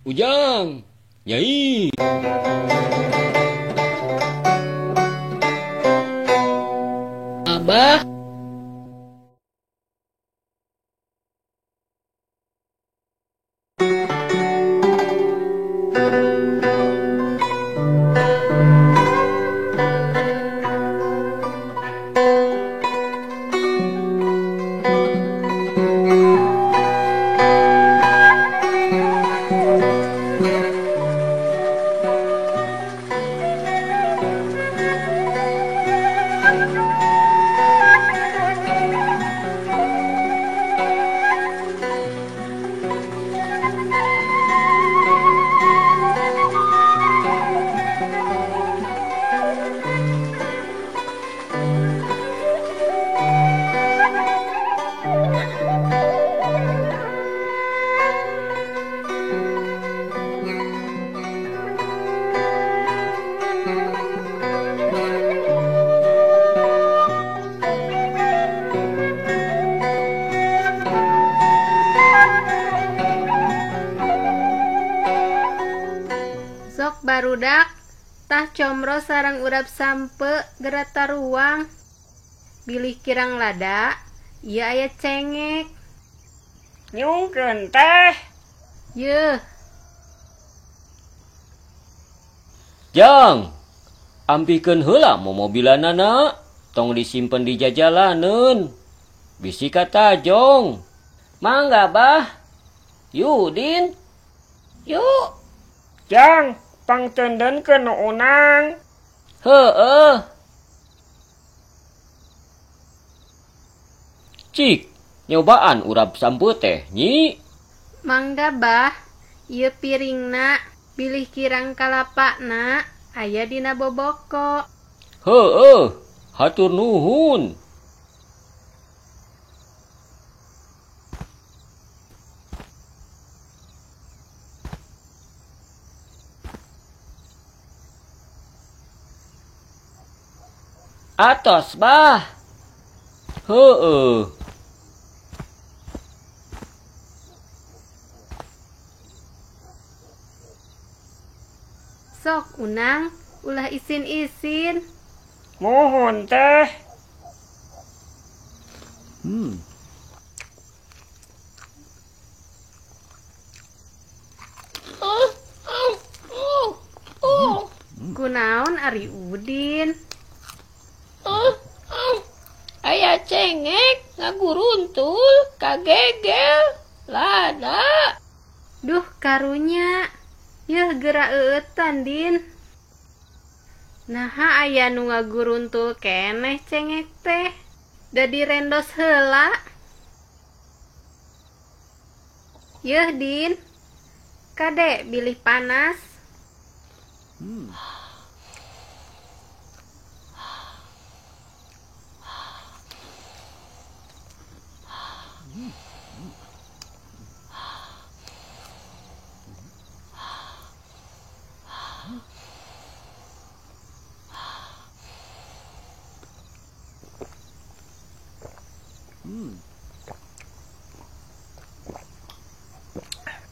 Ujang, Nyai. Abah, Sok barudak, tah comro sareng urap sampe gerata ruang. Bilih kirang lada, ieu aya cengek. Nyungkeun teh. Yeuh, Jang, ampikeun heula momobilanana, tong disimpen di jajalaneun. Bisi kata Jong. Mangga, Bah. Yudin. Yuk. Jang, pangteudeunkeun nu unang. Heueuh. Cik, nyobaan urap sampe teh, Nyi. mangga bah, ieu piringna, bilih kirang kalapana, aya dina boboko. Heueuh, hatur nuhun. Atos, Bah. Heueuh. Sok unang, ulah isin-isin. Muhun teh. Kunaon Ari Udin? aya cengek ngaguruntul kagegel lada. Duh karunya, yeuh geura eueutan Din. Naha aya nu ngaguruntul keneh cengek teh, da direndos heula. Yeuh Din, kade bilih panas.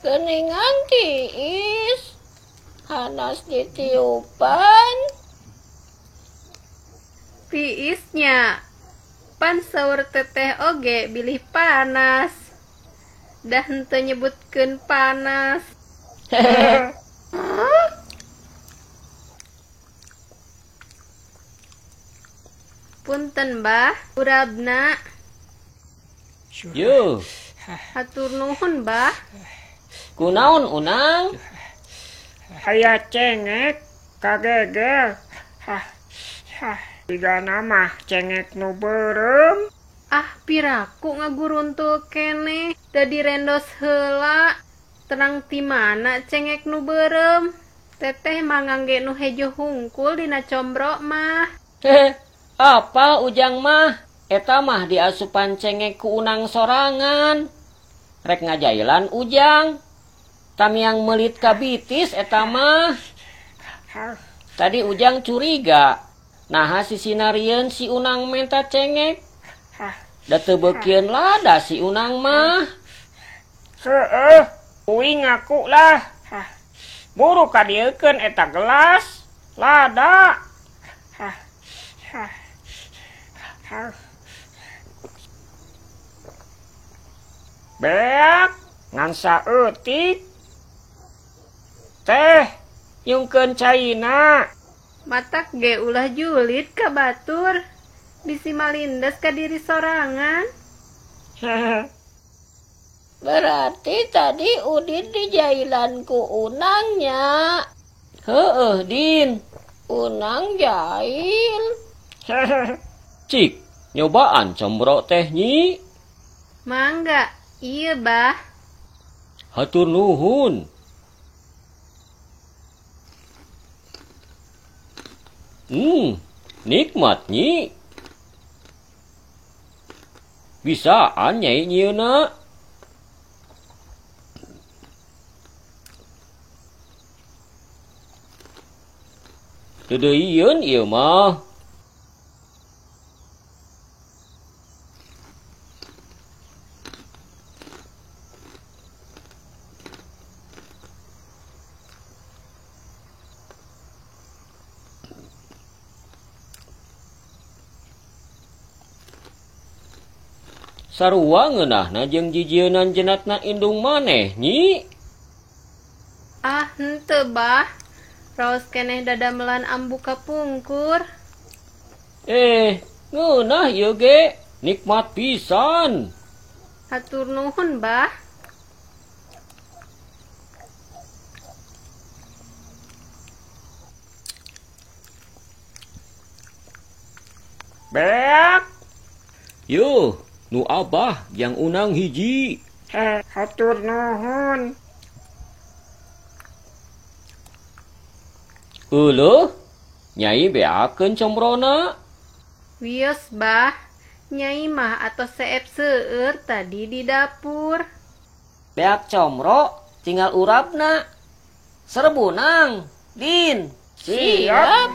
Geuningan tiis, hanas ditiupan. Tiisnya, pan saur teteh oge bilih panas. Dah henteu nyebutkeun panas. Punten Bah, urabna. Yeuh, Hatur nuhun Bah. kunaon unang? Aya cengek kagegel. Digana mah cengek nu beureum. Ah piraku ngaguruntul keneh, da direndos heula. Terang ti mana cengek nu beureum? Teteh mangangge nu hejo hungkul dina combro mah. Apa Ujang mah? Eta mah diasupan cengek ku unang sorangan. Rek ngajailan Ujang. Tamiang melit kabitis eta mah. Tadi Ujang curiga. Naha si sinarieun si unang menta cengek. Da teu beukieun lada si unang mah. Uing ngaku lah. Buru kadiekeun eta gelas. Lada. Beak ngan saeutik. Teh nyungkeun caina. Matak ge ulah julid ka batur. Bisi malindes ka diri sorangan. Berarti tadi Udin dijailan ku Unangnya. Heueuh, Din. Unang jahil. Cik, nyobaan combro teh nyi. Mangga, iya bah. Hatur nuhun. Nikmat nyi. Bisaan nyai nyieuna. Dedeieun ieu mah. Sarua ngeunahna jeung jijieunan jenatna indung maneh nyi. Ah, henteu bah. Raos keneh dadamelan ambu kapungkur. Ngeunah ieu ge nikmat pisan. Hatur nuhun bah. Beak. Yuh, nu abah yang unang hiji. Hatur nuhun. Euleuh, nyai beakeun combrona. Wios bah. Nyai mah atau seep seueur tadi di dapur. Beak combro tinggal urapna. Serebunang, Din. Siap.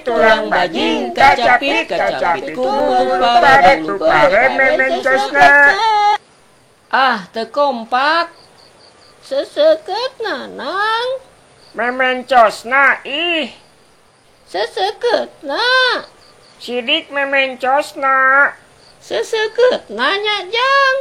Tulang bajing kacapit kubur pare memencosna. Ah, teu kompak. Seseket nanang. Memencosna ih. Seseket na. Sidik memencosna. Seseket nanya jang.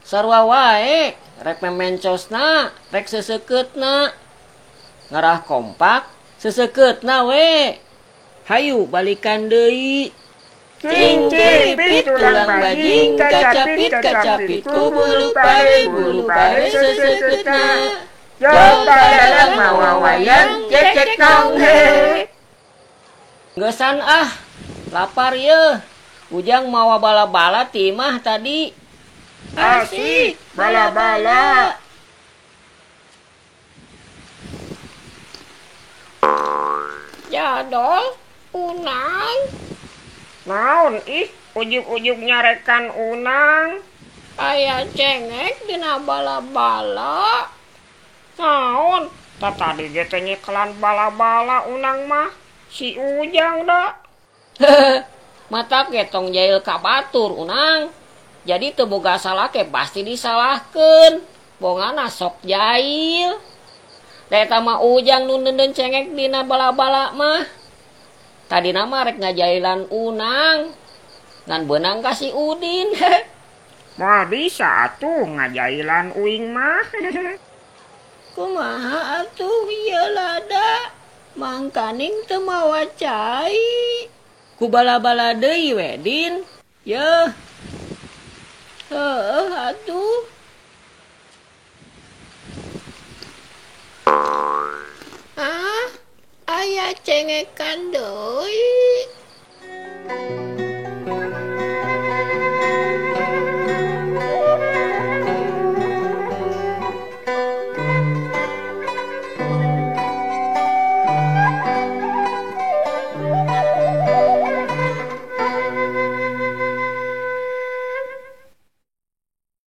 Sarua wae, rek memencosna, rek sesekeutna. Ngarah kompak, sesekeutna we. Hayu balikan deui. Cinciripit tulang bajing kacapit bulu pare sesekeutna. Jol dalang mawa wayang cecek nong he. Gesan ah, lapar ye. Ujang mawa bala-bala timah tadi. Asik bala-bala. Jadol, Unang. Naon ih, ujug-ujug nyarekan Unang. Aya cengek dina bala-bala. Naon? Tadi ge teh nyeklan bala-bala Unang mah. Si Ujang da. Mata ketong jail ka batur Unang. Jadi teu boga salah ke pasti disalahkeun. Bongana sok jail. Eta mah Ujang nu neundeun cengek dina bala-bala mah. Tadi nama rek ngajailan Unang. Ngan beunang ka si Udin. Moal bisa atuh ngajailan uing mah. Kumaha atuh ieu lada? Mangkaning teu mawa cai. Ku bala-bala deui we, Din. Yeuh. Heuh atuh. Ah, aya cengekan deui.